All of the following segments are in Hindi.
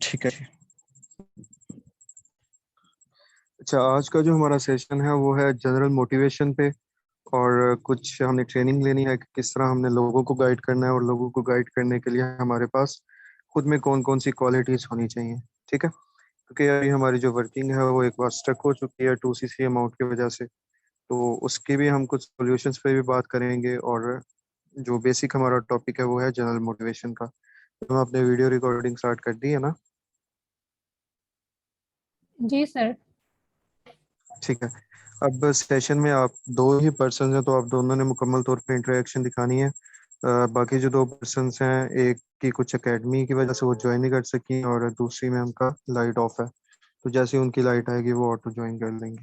ठीक है। अच्छा, आज का जो हमारा सेशन है वो है जनरल मोटिवेशन पे। और कुछ हमने ट्रेनिंग लेनी है कि किस तरह हमने लोगों को गाइड करना है, और लोगों को गाइड करने के लिए हमारे पास खुद में कौन कौन सी क्वालिटीज होनी चाहिए। ठीक है, क्योंकि अभी हमारी जो वर्किंग है वो एक बार स्टक हो चुकी है 2cc अमाउंट की वजह से। तो उसके भी हम कुछ सॉल्यूशंस पे भी बात करेंगे। और जो बेसिक हमारा टॉपिक है वो है जनरल मोटिवेशन का। तो हम अपने वीडियो रिकॉर्डिंग स्टार्ट कर दी है ना? जी सर। ठीक है। अब सेशन में आप दो ही पर्सन हैं, तो आप दोनों ने मुकम्मल तौर पे इंटरेक्शन दिखानी है। बाकी जो दो पर्सन हैं, एक की कुछ एकेडमी की वजह से वो ज्वाइन नहीं कर सकी, और दूसरी में उनका लाइट ऑफ है। तो जैसे ही उनकी लाइट आएगी वो ऑटो ज्वाइन कर लेंगे।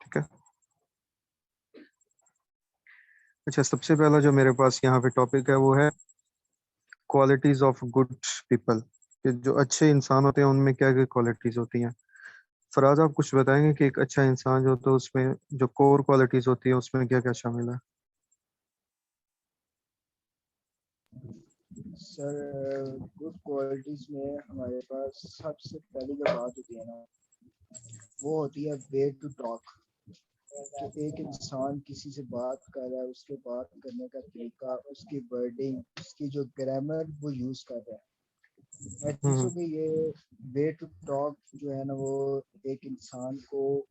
ठीक है। अच्छा, सबसे पहला जो मेरे पास यहाँ पे टॉपिक है वो है क्वालिटीज ऑफ गुड पीपल, कि जो अच्छे इंसान होते हैं उनमें क्या क्या क्वालिटीज होती हैं। फराज, आप कुछ बताएंगे कि एक अच्छा इंसान जो होता है उसमें जो कोर क्वालिटीज होती है उसमें क्या क्या शामिल है? सर, गुड क्वालिटीज में हमारे पास सबसे पहली जो बात होती है ना, वो होती है वे टू टॉक। कि एक इंसान किसी से बात कर रहा है, उसके बात करने का तरीका, उसकी वर्डिंग, उसकी जो ग्रामर वो यूज कर रहा है। आई थिंक सो हम्म। कि ये वे टू टॉक जो है ना, वो एक इंसान को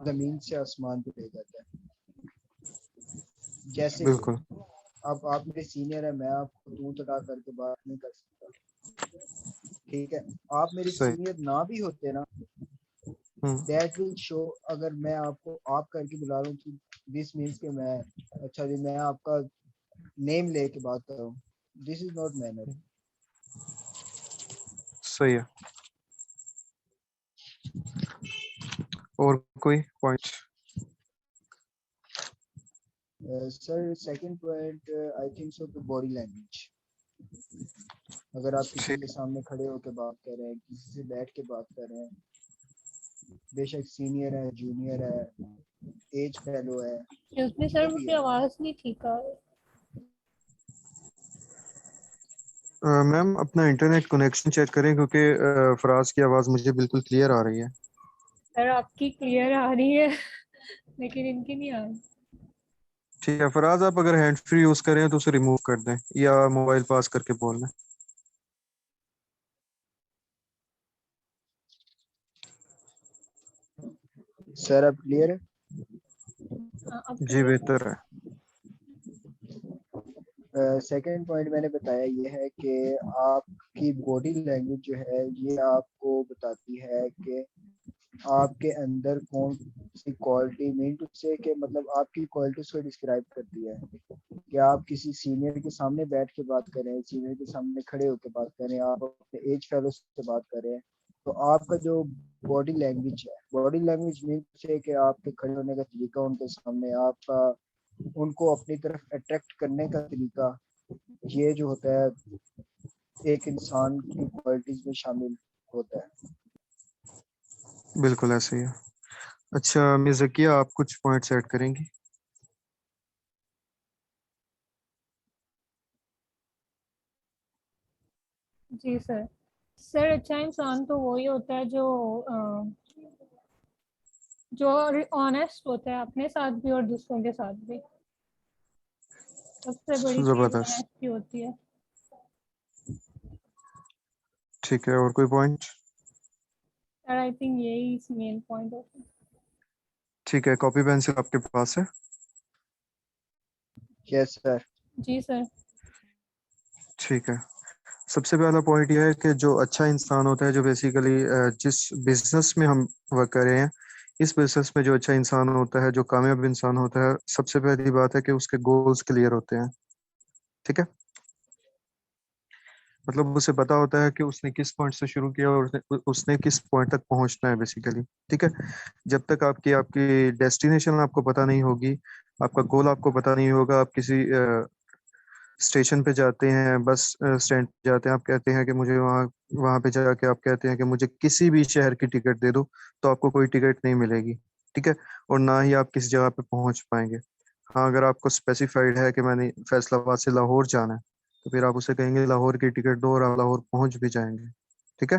जमीन से आसमान पे ले जाता है। जैसे कि बिल्कुल अब आप मेरे सीनियर है, मैं आपको तू तड़ा करके बात नहीं कर सकता। ठीक है, आप मेरे सही। सीनियर ना भी होते ना, हम्म। That will show. अगर मैं आपको आप करके बुला रहा हूँ, दिस मीन्स कि मैं, अच्छा जी, मैं आपका नेम लेके बात कर रहा हूँ। This is not manner. सही है। और कोई point? Sir, second point I think so कि बॉडी लैंग्वेज। अगर आप किसी ठीक के है। सामने खड़े होकर बात कर रहे हैं, किसी से बैठ के बात कर रहे हैं, बेशक सीनियर है, जूनियर है, एज फेलो है, उसमें सर जो भी मुझे है। आवाज नहीं ठीक आ रही। मैम, अपना इंटरनेट कनेक्शन चेक करें, क्योंकि फराज की आवाज़ मुझे बिल्कुल क्लियर आ रही है। सर आपकी क्लियर आ रही है लेकिन इनकी नहीं आ रही। ठीक है फराज, आप अगर हैंड फ्री यूज़ करें तो उसे रिमूव कर दें, या मोबाइल पास करके बोल लें। सर, अब क्लियर है? हाँ अब जी, क्लियर है। बेहतर है। सेकंड पॉइंट मैंने बताया ये है कि आपकी बॉडी लैंग्वेज जो है ये आपको बताती है कि आपके अंदर कौन सी क्वालिटी, मीन टू से कि मतलब आपकी क्वालिटीज को डिस्क्राइब करती है। कि आप किसी सीनियर के सामने बैठ के बात कर रहे हैं, सीनियर के सामने खड़े होकर बात कर रहे हैं, आप अपने एज फेलो से बात कर रहे हैं, तो आपका जो बॉडी लैंग्वेज है, बॉडी लैंग्वेज मीन से कि आपके खड़े होने का तरीका, उनके सामने आपका उनको अपनी तरफ अट्रैक्ट करने का तरीका, ये जो होता है एक इंसान की क्वालिटीज में शामिल होता है। बिल्कुल ऐसे ही है। अच्छा मिस जकिया, आप कुछ पॉइंट्स ऐड करेंगी? जी सर। सर अच्छा इंसान तो वही होता है जो ऑनेस्ट होता है अपने साथ भी और दूसरों के साथ भी। सबसे बड़ी चीज ज़बरदस्त। ऑनेस्टी होती है। ठीक है, और कोई पॉइंट? सर आई थिंक यही मेन पॉइंट होता है। ठीक है, कॉपी पेंसिल आपके पास है? Yes sir. जी सर। ठीक है। सबसे पहला पॉइंट यह है कि जो अच्छा इंसान होता है, जो बेसिकली जिस बिजनेस में हम वर्क कर रहे हैं, इस बिजनेस में जो अच्छा इंसान होता है, जो कामयाब इंसान होता है, सबसे पहली बात है कि उसके गोल्स क्लियर होते हैं। ठीक है, मतलब उसे पता होता है कि उसने किस पॉइंट से शुरू किया और उसने किस पॉइंट तक पहुंचना है बेसिकली। ठीक है, जब तक आपकी आपकी डेस्टिनेशन आपको पता नहीं होगी, आपका गोल आपको पता नहीं होगा, आप किसी स्टेशन पे जाते हैं, बस स्टैंड पे जाते हैं, आप कहते हैं कि मुझे वहाँ वहाँ पे जाके आप कहते हैं कि मुझे किसी भी शहर की टिकट दे दो, तो आपको कोई टिकट नहीं मिलेगी। ठीक है, और ना ही आप किसी जगह पे पहुंच पाएंगे। हाँ, अगर आपको स्पेसिफाइड है कि मैंने फैसलाबाद से लाहौर जाना है, तो फिर आप उसे कहेंगे लाहौर की टिकट दो, और आप लाहौर पहुंच भी जाएंगे। ठीक है,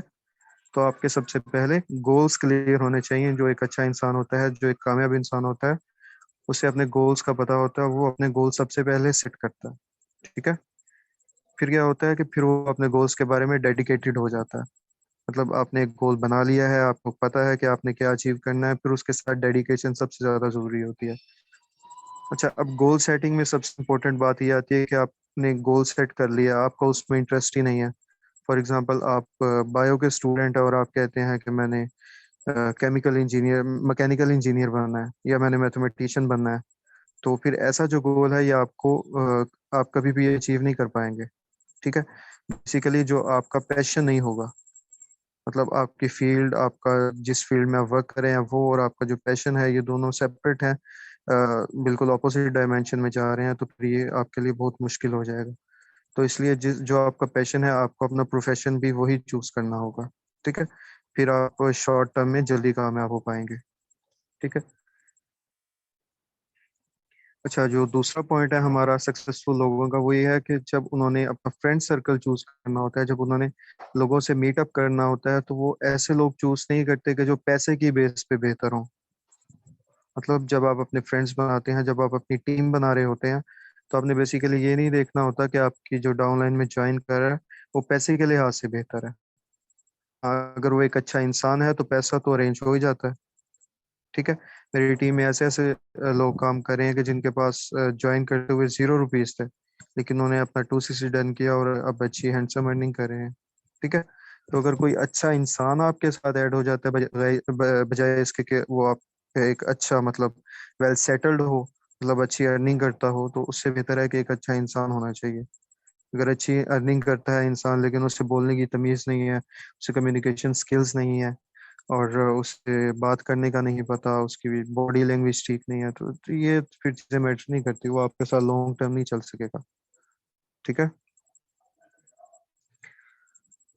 तो आपके सबसे पहले गोल्स क्लियर होने चाहिए। जो एक अच्छा इंसान होता है, जो एक कामयाब इंसान होता है, उसे अपने गोल्स का पता होता है, वो अपने गोल सबसे पहले सेट करता है। ठीक है। फिर क्या होता है कि फिर वो अपने गोल्स के बारे में डेडिकेटेड हो जाता है। मतलब आपने एक गोल बना लिया है, आपको पता है कि आपने क्या अचीव करना है, फिर उसके साथ डेडिकेशन सबसे ज्यादा जरूरी होती है। अच्छा, अब गोल सेटिंग में सबसे इम्पोर्टेंट बात ये आती है कि आपने गोल सेट कर लिया, आपका उसमें इंटरेस्ट ही नहीं है। फॉर एग्जांपल, आप बायो के स्टूडेंट है और आप कहते हैं कि मैंने केमिकल इंजीनियर, मैकेनिकल इंजीनियर बनना है, या मैंने मैथमेटिशियन बनना है। तो फिर ऐसा जो गोल है, ये आपको आप कभी भी अचीव नहीं कर पाएंगे। ठीक है। बेसिकली जो आपका पैशन नहीं होगा, मतलब आपकी फील्ड, आपका जिस फील्ड में आप वर्क कर रहे हैं वो, और आपका जो पैशन है, ये दोनों सेपरेट हैं, बिल्कुल ऑपोजिट डायमेंशन में जा रहे हैं, तो फिर ये आपके लिए बहुत मुश्किल हो जाएगा। तो इसलिए जिस जो आपका पैशन है, आपको अपना प्रोफेशन भी वही चूज करना होगा। ठीक है। फिर आप शॉर्ट टर्म में जल्दी कामयाब हो पाएंगे। ठीक है। अच्छा, जो दूसरा पॉइंट है हमारा सक्सेसफुल लोगों का, वो ये है कि जब उन्होंने अपना फ्रेंड सर्कल चूज करना होता है, जब उन्होंने लोगों से मीटअप करना होता है, तो वो ऐसे लोग चूज नहीं करते कि जो पैसे की बेस पे बेहतर हों। मतलब जब आप अपने फ्रेंड्स बनाते हैं, जब आप अपनी टीम बना रहे होते हैं, तो आपने बेसिकली ये नहीं देखना होता कि आपकी जो डाउनलाइन में ज्वाइन कर रहा है वो पैसे के लिहाज से बेहतर है। अगर वो एक अच्छा इंसान है तो पैसा तो अरेंज हो ही जाता है। ठीक है। मेरी टीम में ऐसे ऐसे लोग काम कर रहे हैं कि जिनके पास ज्वाइन करते हुए 0 रुपीज थे, लेकिन उन्होंने अपना 2CC डन किया और अब अच्छी हैंडसम अर्निंग कर रहे हैं। ठीक है। तो अगर कोई अच्छा इंसान आपके साथ ऐड हो जाता है, बजाय बजाय इसके कि वो आप एक अच्छा, मतलब वेल सेटल्ड हो, मतलब अच्छी अर्निंग करता हो, तो उससे बेहतर है कि एक अच्छा इंसान होना चाहिए। अगर अच्छी अर्निंग करता है इंसान, लेकिन उसे बोलने की तमीज नहीं है, उसे कम्युनिकेशन स्किल्स नहीं है, और उसे बात करने का नहीं पता, उसकी बॉडी लैंग्वेज ठीक नहीं है, तो ये फिर चीजें मैटर नहीं करती, वो आपके साथ लॉन्ग टर्म नहीं चल सकेगा। ठीक है।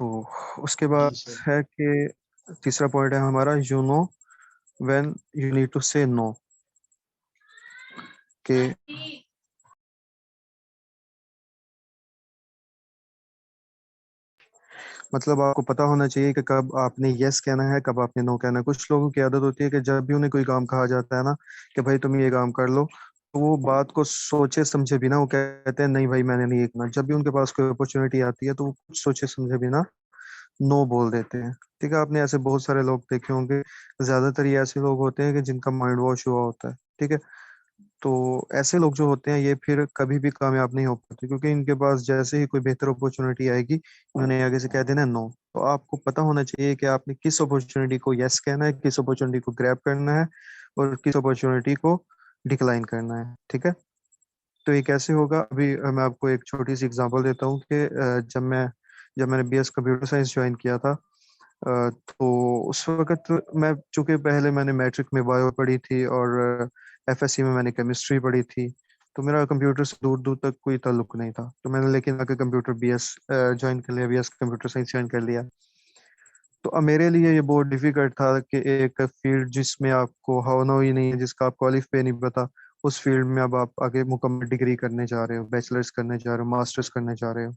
तो उसके बाद जी सर। है कि तीसरा पॉइंट है हमारा, you know when you need to say no. कि मतलब आपको पता होना चाहिए कि कब आपने यस कहना है, कब आपने नो कहना है। कुछ लोगों की आदत होती है कि जब भी उन्हें कोई काम कहा जाता है ना, कि भाई तुम ये काम कर लो, तो वो बात को सोचे समझे बिना वो कहते हैं नहीं भाई मैंने नहीं करना। जब भी उनके पास कोई अपॉर्चुनिटी आती है तो वो कुछ सोचे समझे बिना नो बोल देते हैं। ठीक है। आपने ऐसे बहुत सारे लोग देखे होंगे, ज्यादातर ये ऐसे लोग होते हैं कि जिनका माइंड वॉश हुआ होता है। ठीक है। तो ऐसे लोग जो होते हैं ये फिर कभी भी कामयाब नहीं हो पाते, क्योंकि इनके पास जैसे ही कोई बेहतर अपॉर्चुनिटी आएगी, इन्होंने आगे से कह देना नो। तो आपको पता होना चाहिए कि आपने किस अपॉर्चुनिटी को यस कहना है, किस अपॉर्चुनिटी को ग्रैब करना है, और किस अपॉर्चुनिटी को डिक्लाइन करना है। ठीक है। तो ये कैसे होगा, अभी मैं आपको एक छोटी सी एग्जांपल देता हूँ कि जब मैंने BS कंप्यूटर साइंस ज्वाइन किया था, तो उस वक्त मैं, चूंकि पहले मैंने मैट्रिक में बायो पढ़ी थी और FSC में मैंने केमिस्ट्री पढ़ी थी, तो मेरा कंप्यूटर से दूर दूर तक कोई ताल्लुक नहीं था। तो मैंने लेकिन आके कंप्यूटर BS ज्वाइन कर लिया, BS कंप्यूटर साइंस ज्वाइन कर लिया। तो अब मेरे लिए ये बहुत डिफिकल्ट था कि एक फील्ड जिसमें आपको होना ही नहीं है, जिसका आपको अलिफ बे नहीं पता, उस फील्ड में अब आप आगे मुकम्मल डिग्री करने जा रहे हो, बैचलर्स करने जा रहे हो, मास्टर्स करने जा रहे हो।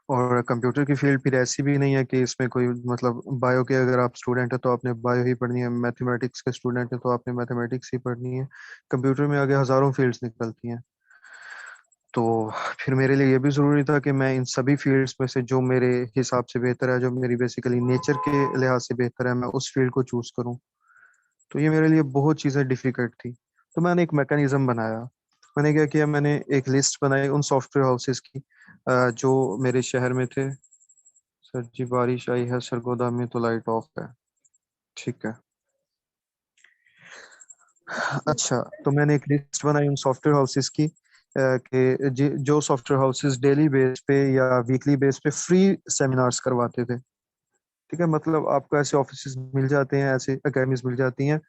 और कंप्यूटर की फील्ड फिर ऐसी भी नहीं है कि इसमें कोई, मतलब बायो के अगर आप स्टूडेंट है तो आपने बायो ही पढ़नी है, मैथमेटिक्स के स्टूडेंट है तो आपने मैथमेटिक्स ही पढ़नी है। कंप्यूटर में आगे हजारों फील्ड्स निकलती हैं। तो फिर मेरे लिए ये भी जरूरी था कि मैं इन सभी फील्ड्स में से जो मेरे हिसाब से बेहतर है, जो मेरी बेसिकली नेचर के लिहाज से बेहतर है, मैं उस फील्ड को चूज करूं। तो ये मेरे लिए बहुत चीज़ें डिफिकल्ट थी। तो मैंने एक मैकेनिज्म बनाया। मैंने क्या किया, मैंने एक लिस्ट बनाई उन सॉफ्टवेयर हाउसेस की जो मेरे शहर में थे। सर जी बारिश आई है सरगोदा में, तो लाइट ऑफ है। ठीक है। अच्छा, तो मैंने एक लिस्ट बनाई उन सॉफ्टवेयर हाउसेस की कि जो सॉफ्टवेयर हाउसेस डेली बेस पे या वीकली बेस पे फ्री सेमिनार्स करवाते थे। ठीक है। मतलब आपको ऐसे ऑफिस मिल जाते हैं, ऐसे अकेडमीज मिल जाती हैं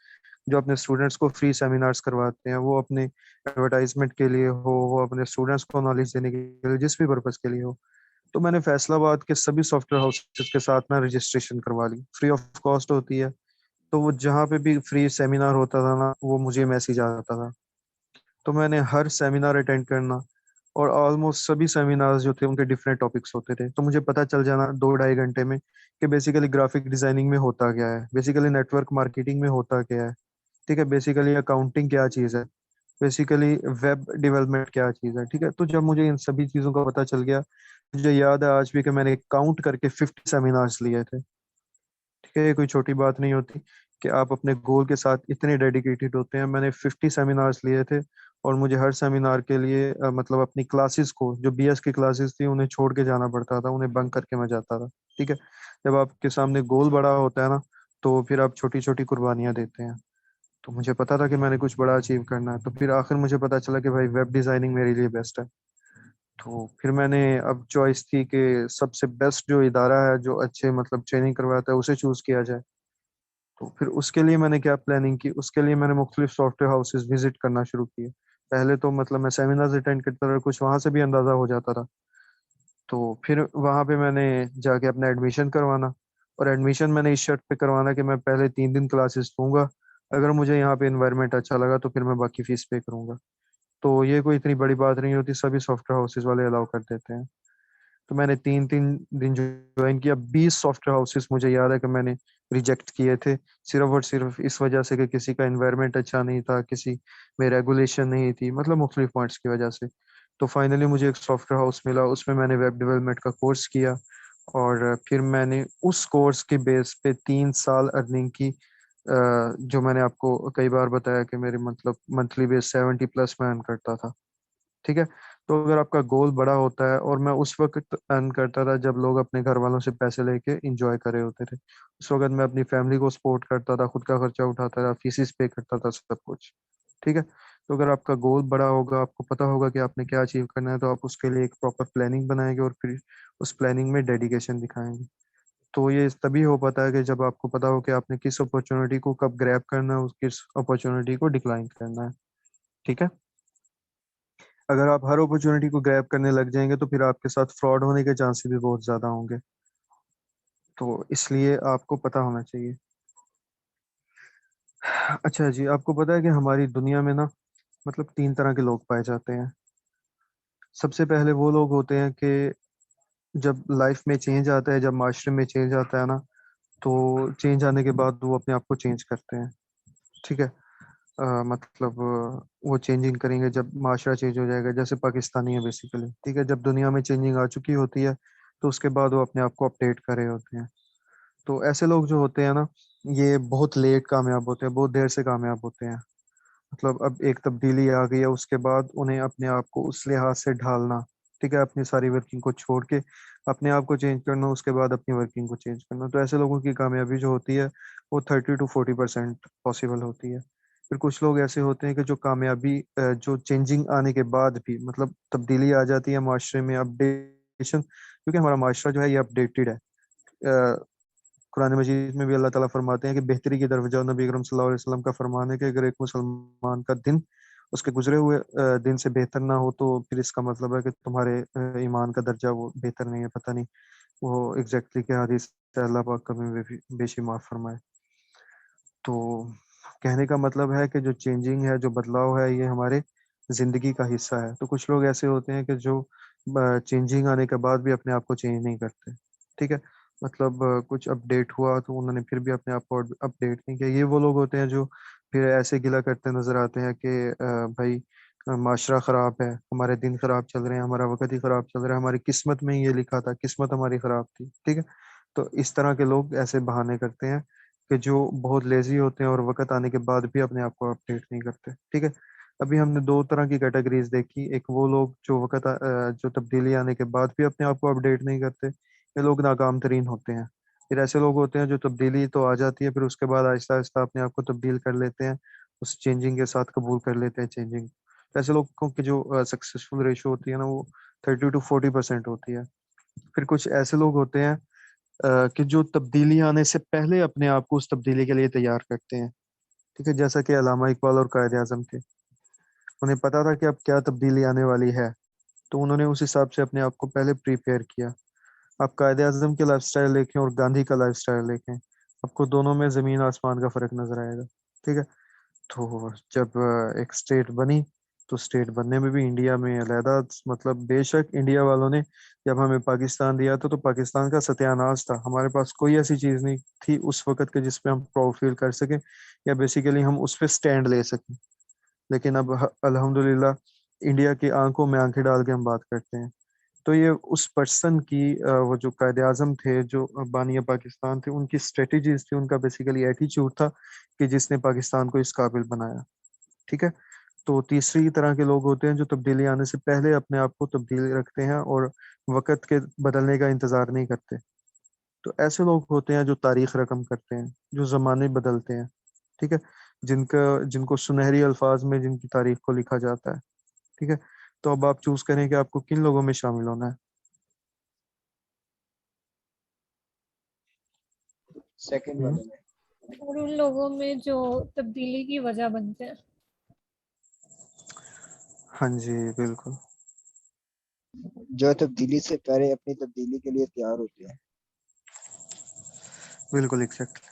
जो अपने स्टूडेंट्स को फ्री सेमिनार्स करवाते हैं। वो अपने एडवर्टाइजमेंट के लिए हो, वो अपने स्टूडेंट्स को नॉलेज देने के लिए, जिस भी पर्पज के लिए हो। तो मैंने फैसलाबाद के सभी सॉफ्टवेयर हाउसेस के साथ ना रजिस्ट्रेशन करवा ली, फ्री ऑफ कॉस्ट होती है। तो वो जहाँ पे भी फ्री सेमिनार होता था ना, वो मुझे मैसेज आ जाता था। तो मैंने हर सेमिनार अटेंड करना, और ऑलमोस्ट सभी सेमिनार्स जो थे उनके डिफरेंट टॉपिक्स होते थे, तो मुझे पता चल जाना 2 ढाई घंटे में कि बेसिकली ग्राफिक डिजाइनिंग में होता क्या है, बेसिकली नेटवर्क मार्केटिंग में होता क्या है, ठीक है, बेसिकली अकाउंटिंग क्या चीज़ है, बेसिकली वेब डेवलपमेंट क्या चीज़ है, ठीक है। तो जब मुझे इन सभी चीज़ों का पता चल गया, मुझे याद है आज भी कि मैंने काउंट करके 50 सेमिनार्स लिए थे, ठीक है। ये कोई छोटी बात नहीं होती कि आप अपने गोल के साथ इतने डेडिकेटेड होते हैं। मैंने 50 सेमिनार्स लिए थे और मुझे हर सेमिनार के लिए मतलब अपनी क्लासेस को, जो बीएस की क्लासेस थी, उन्हें छोड़ के जाना पड़ता था, उन्हें बंक करके मैं जाता था, ठीक है। जब आपके सामने गोल बड़ा होता है ना, तो फिर आप छोटी छोटी कुर्बानियां देते हैं। तो मुझे पता था कि मैंने कुछ बड़ा अचीव करना है, तो फिर आखिर मुझे पता चला कि भाई वेब डिजाइनिंग मेरे लिए बेस्ट है। तो फिर मैंने अब चॉइस थी कि सबसे बेस्ट जो इदारा है जो अच्छे मतलब ट्रेनिंग करवाता है उसे चूज किया जाए। तो फिर उसके लिए मैंने क्या प्लानिंग की, उसके लिए मैंने मुख्तलिफ सॉफ्टवेयर हाउसेस विजिट करना शुरू किए। पहले तो मतलब मैं सेमिनार्स अटेंड करता था, कुछ वहां से भी अंदाजा हो जाता था। तो फिर वहां पे मैंने जाके अपना एडमिशन करवाना, और एडमिशन मैंने इस शर्त पे करवाना कि मैं पहले 3 दिन क्लासेस लूंगा, अगर मुझे यहाँ पे इन्वायरमेंट अच्छा लगा तो फिर मैं बाकी फीस पे करूंगा। तो ये कोई इतनी बड़ी बात नहीं होती, सभी सॉफ्टवेयर हाउसेस वाले अलाउ कर देते हैं। तो मैंने 3 3 दिन ज्वाइन किया। 20 सॉफ्टवेयर हाउसेस मुझे याद है कि मैंने रिजेक्ट किए थे, सिर्फ और सिर्फ इस वजह से कि किसी का इन्वायरमेंट अच्छा नहीं था, किसी में रेगुलेशन नहीं थी, मतलब मुख्तलिफ पॉइंट्स की वजह से। तो फाइनली मुझे एक सॉफ्टवेयर हाउस मिला, उसमें मैंने वेब डेवलपमेंट का कोर्स किया। और फिर मैंने उस कोर्स के बेस पे 3 साल अर्निंग की। जो मैंने आपको कई बार बताया कि मेरे मतलब मंथली बेस 70+ में अर्न करता था, ठीक है। तो अगर आपका गोल बड़ा होता है, और मैं उस वक्त अर्न करता था जब लोग अपने घर वालों से पैसे लेके एंजॉय कर रहे होते थे, उस वक्त मैं अपनी फैमिली को सपोर्ट करता था, खुद का खर्चा उठाता था, फीसिस पे करता था, सब कुछ, ठीक है। तो अगर आपका गोल बड़ा होगा, आपको पता होगा कि आपने क्या अचीव करना है, तो आप उसके लिए एक प्रॉपर प्लानिंग बनाएंगे और फिर उस प्लानिंग में डेडिकेशन दिखाएंगे। तो ये तभी हो पाता है कि जब आपको पता हो कि आपने किस अपॉर्चुनिटी को कब ग्रैब करना है, उस किस अपॉर्चुनिटी को डिक्लाइन करना है, ठीक है। अगर आप हर अपॉर्चुनिटी को ग्रैब करने लग जाएंगे तो फिर आपके साथ फ्रॉड होने के चांसेस भी बहुत ज्यादा होंगे। तो इसलिए आपको पता होना चाहिए। अच्छा जी, आपको पता है कि हमारी दुनिया में ना मतलब 3 तरह के लोग पाए जाते हैं। सबसे पहले वो लोग होते हैं कि जब लाइफ में चेंज आता है, जब माशरे में चेंज आता है ना, तो चेंज आने के बाद वो अपने आप को चेंज करते हैं, ठीक है। मतलब वो चेंजिंग करेंगे जब माशरा चेंज हो जाएगा, जैसे पाकिस्तानी है बेसिकली, ठीक है। जब दुनिया में चेंजिंग आ चुकी होती है तो उसके बाद वो अपने आप को अपडेट कर रहे होते हैं। तो ऐसे लोग जो होते हैं ना, ये बहुत लेट कामयाब होते हैं, बहुत देर से कामयाब होते हैं। मतलब अब एक तब्दीली आ गई है, उसके बाद उन्हें अपने आप को उस लिहाज से ढालना, ठीक है, अपनी सारी वर्किंग को छोड़ के अपने आप को चेंज करना, उसके बाद अपनी वर्किंग को चेंज करना। तो ऐसे लोगों की कामयाबी जो होती है वो 30 to 40% पॉसिबल होती है। फिर कुछ लोग ऐसे होते हैं कि जो कामयाबी जो चेंजिंग आने के बाद भी मतलब तब्दीली आ जाती है माशरे में, अपडेशन, क्योंकि हमारा माशरा जो है ये अपडेटेड है। कुरान मजीद में भी अल्लाह ताला फरमाते हैं कि बेहतरी की तरफ जाओ। नबी अकरम सल्लल्लाहु अलैहि वसल्लम का फरमान है कि अगर एक मुसलमान का दिन उसके गुजरे हुए दिन से बेहतर ना हो, तो फिर इसका मतलब है कि तुम्हारे ईमान का दर्जा वो बेहतर नहीं है। पता नहीं वो एग्जैक्टली क्या हदीस है, अल्लाह पाक कभी बेशुमार फरमाए। तो कहने का मतलब है कि जो चेंजिंग है, जो बदलाव है, ये हमारे जिंदगी का हिस्सा है। तो कुछ लोग ऐसे होते हैं कि जो चेंजिंग आने के बाद भी अपने आप को चेंज नहीं करते, ठीक है। मतलब कुछ अपडेट हुआ तो उन्होंने फिर भी अपने आप को अपडेट नहीं किया। ये वो लोग होते हैं जो फिर ऐसे गिला करते नजर आते हैं कि भाई माशरा खराब है, हमारे दिन खराब चल रहे हैं, हमारा वक्त ही खराब चल रहा है, हमारी किस्मत में ही ये लिखा था, किस्मत हमारी खराब थी, ठीक है। तो इस तरह के लोग ऐसे बहाने करते हैं कि जो बहुत लेजी होते हैं और वक्त आने के बाद भी अपने आप को अपडेट नहीं करते, ठीक है। अभी हमने 2 तरह की कैटेगरीज देखी। एक वो लोग जो जो तब्दीली आने के बाद भी अपने आप को अपडेट नहीं करते, ये लोग नाकाम तरीन होते हैं। फिर ऐसे लोग होते हैं जो तब्दीली तो आ जाती है, फिर उसके बाद आहिस्ता आहिस्ता अपने आप को तब्दील कर लेते हैं, उस चेंजिंग के साथ कबूल कर लेते हैं चेंजिंग। ऐसे लोगों की जो सक्सेसफुल रेशो होती है ना, वो 30 to 40% होती है। फिर कुछ ऐसे लोग होते हैं कि जो तब्दीली आने से पहले अपने आप को उस तब्दीली के लिए तैयार करते हैं, ठीक है। जैसा कि अल्लामा इकबाल और कायद आजम थे, उन्हें पता था कि अब क्या तब्दीली आने वाली है, तो उन्होंने उस हिसाब से अपने आप को पहले प्रिपेयर किया। आप कायद आजम के लाइफस्टाइल देखें और गांधी का लाइफस्टाइल देखें, आपको दोनों में जमीन आसमान का फर्क नजर आएगा, ठीक है। तो जब एक स्टेट बनी तो स्टेट बनने में भी इंडिया में अलहदा, मतलब बेशक इंडिया वालों ने जब हमें पाकिस्तान दिया था तो पाकिस्तान का सत्यानाश था, हमारे पास कोई ऐसी चीज नहीं थी उस वक्त के जिस पे हम प्राउड फील कर सकें या बेसिकली हम उस पे स्टैंड ले सकें। लेकिन अब अल्हम्दुलिल्लाह इंडिया की आंखों में आंखें डाल के हम बात करते हैं। तो ये उस पर्सन की वो जो कायदे आजम थे, जो बानिया पाकिस्तान थे, उनकी स्ट्रेटजीज थी, उनका बेसिकली एटीट्यूड था कि जिसने पाकिस्तान को इस काबिल बनाया। ठीक है। तो तीसरी तरह के लोग होते हैं जो तब्दीली आने से पहले अपने आप को तब्दील रखते हैं और वक्त के बदलने का इंतजार नहीं करते। तो ऐसे लोग होते हैं जो तारीख रकम करते हैं, जो जमाने बदलते हैं। ठीक है। जिनका जिनको सुनहरी अल्फाज में जिनकी तारीख को लिखा जाता है। ठीक है। तो अब आप चूज करें कि आपको किन लोगों में शामिल होना है। सेकंड हम्म। वाले में। और उन लोगों में जो तब्दीली की वजह बनते हैं। हाँ जी, बिल्कुल। जो तब्दीली से पहले अपनी तब्दीली के लिए तैयार होते हैं। बिल्कुल एग्जैक्ट।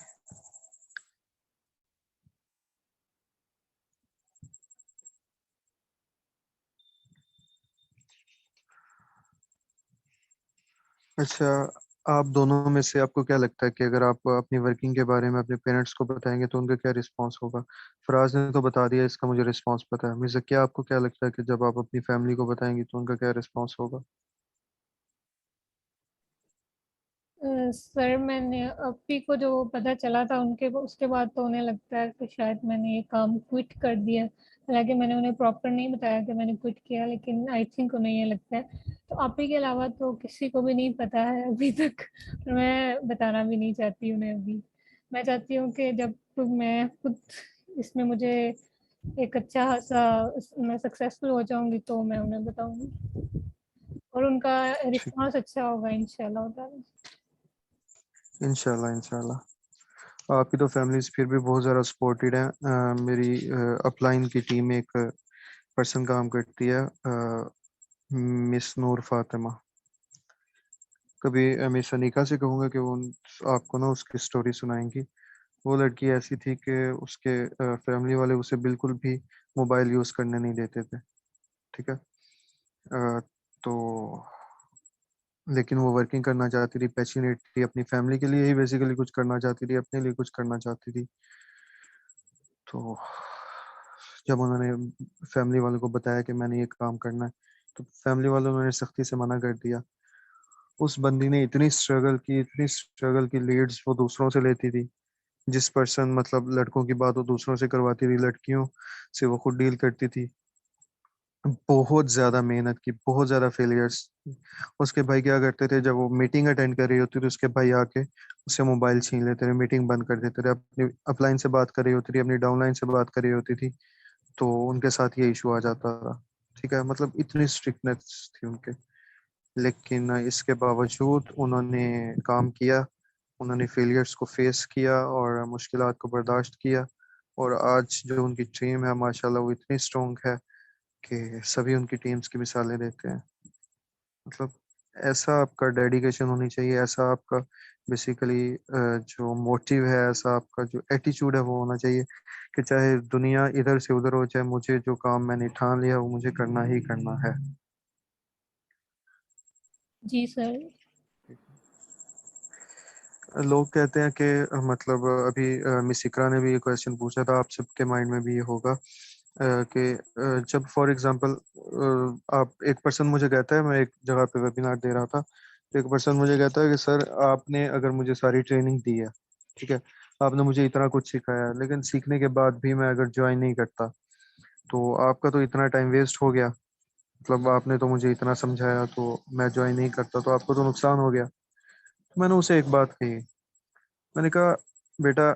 अच्छा, आप दोनों में से आपको क्या लगता है कि अगर आप अपनी वर्किंग के बारे में अपने पेरेंट्स को बताएंगे तो उनका क्या रिस्पांस होगा? फराज ने तो बता दिया, इसका मुझे रिस्पांस पता है। मिर्जा, क्या आपको क्या लगता है कि जब आप अपनी फैमिली को बताएंगी तो उनका क्या रिस्पांस होगा? सर मैंने अपी को जो पता चला था उनके उसके बाद तो उन्हें लगता है कि शायद मैंने ये काम क्विट कर दिया। हालांकि मैंने उन्हें प्रॉपर नहीं बताया कि मैंने क्विट किया, लेकिन आई थिंक उन्हें ये लगता है। तो अपी के अलावा तो किसी को भी नहीं पता है अभी तक, और मैं बताना भी नहीं चाहती उन्हें अभी। मैं चाहती हूँ कि जब मैं खुद इसमें मुझे एक अच्छा खासा मैं सक्सेसफुल हो जाऊंगी तो मैं उन्हें बताऊंगी, और उनका ठीक है। रिस्पॉन्स अच्छा होगा इंशाल्लाह ताला। इंशाल्लाह इंशाल्लाह। आपकी तो फैमिलीज फिर भी बहुत ज़्यादा सपोर्टेड है। मेरी अपलाइन की टीम में एक पर्सन काम करती है, मिस नूर फातिमा। कभी मिस अनिका से कहूँगा कि वो आपको ना उसकी स्टोरी सुनाएंगी। वो लड़की ऐसी थी कि उसके फैमिली वाले उसे बिल्कुल भी मोबाइल यूज़ करने नहीं देते थे। ठीक है। तो लेकिन वो वर्किंग करना चाहती थी, पैशनेट थी, अपनी फैमिली के लिए ही बेसिकली कुछ करना चाहती थी, अपने लिए कुछ करना चाहती थी। तो जब उन्होंने फैमिली वालों को बताया कि मैंने ये काम करना है, तो फैमिली वालों ने सख्ती से मना कर दिया। उस बंदी ने इतनी स्ट्रगल की, लीड्स वो दूसरों से लेती थी। जिस पर्सन मतलब लड़कों की बात वो दूसरों से करवाती थी, लड़कियों से वो खुद डील करती थी। बहुत ज्यादा मेहनत की, बहुत ज्यादा फेलियर्स। उसके भाई क्या करते थे, जब वो मीटिंग अटेंड कर रही होती थी उसके भाई आके उससे मोबाइल छीन लेते थे, मीटिंग बंद कर देते थे, अपनी अपलाइन से बात कर रही होती थी, अपनी डाउनलाइन से बात कर रही होती थी, तो उनके साथ ये इशू आ जाता था। ठीक है। मतलब इतनी स्ट्रिक्टनेस थी उनके। लेकिन इसके बावजूद उन्होंने काम किया, उन्होंने फेलियर्स को फेस किया और मुश्किलात को बर्दाश्त किया। और आज जो उनकी टीम है माशाल्लाह वो इतनी स्ट्रांग है कि सभी उनकी टीम्स की मिसालें देते हैं। मतलब ऐसा आपका डेडिकेशन होनी चाहिए, ऐसा आपका बेसिकली जो मोटिव है, ऐसा आपका जो एटीट्यूड है वो होना चाहिए कि चाहे दुनिया इधर से उधर हो, चाहे मुझे जो काम मैंने ठान लिया वो मुझे करना ही करना है। जी सर। लोग कहते हैं कि मतलब अभी मिस इकरा ने भी ये क्वेश्चन पूछा था, आप सबके माइंड में भी ये होगा कि जब फॉर एग्जांपल आप, एक पर्सन मुझे कहता है, मैं एक जगह पे वेबिनार दे रहा था, तो एक पर्सन मुझे कहता है कि सर आपने अगर मुझे सारी ट्रेनिंग दी है, ठीक है, आपने मुझे इतना कुछ सिखाया है, लेकिन सीखने के बाद भी मैं अगर ज्वाइन नहीं करता तो आपका तो इतना टाइम वेस्ट हो गया। मतलब आपने तो मुझे इतना समझाया तो मैं ज्वाइन नहीं करता तो आपको तो नुकसान हो गया। तो मैंने उसे एक बात कही, मैंने कहा बेटा,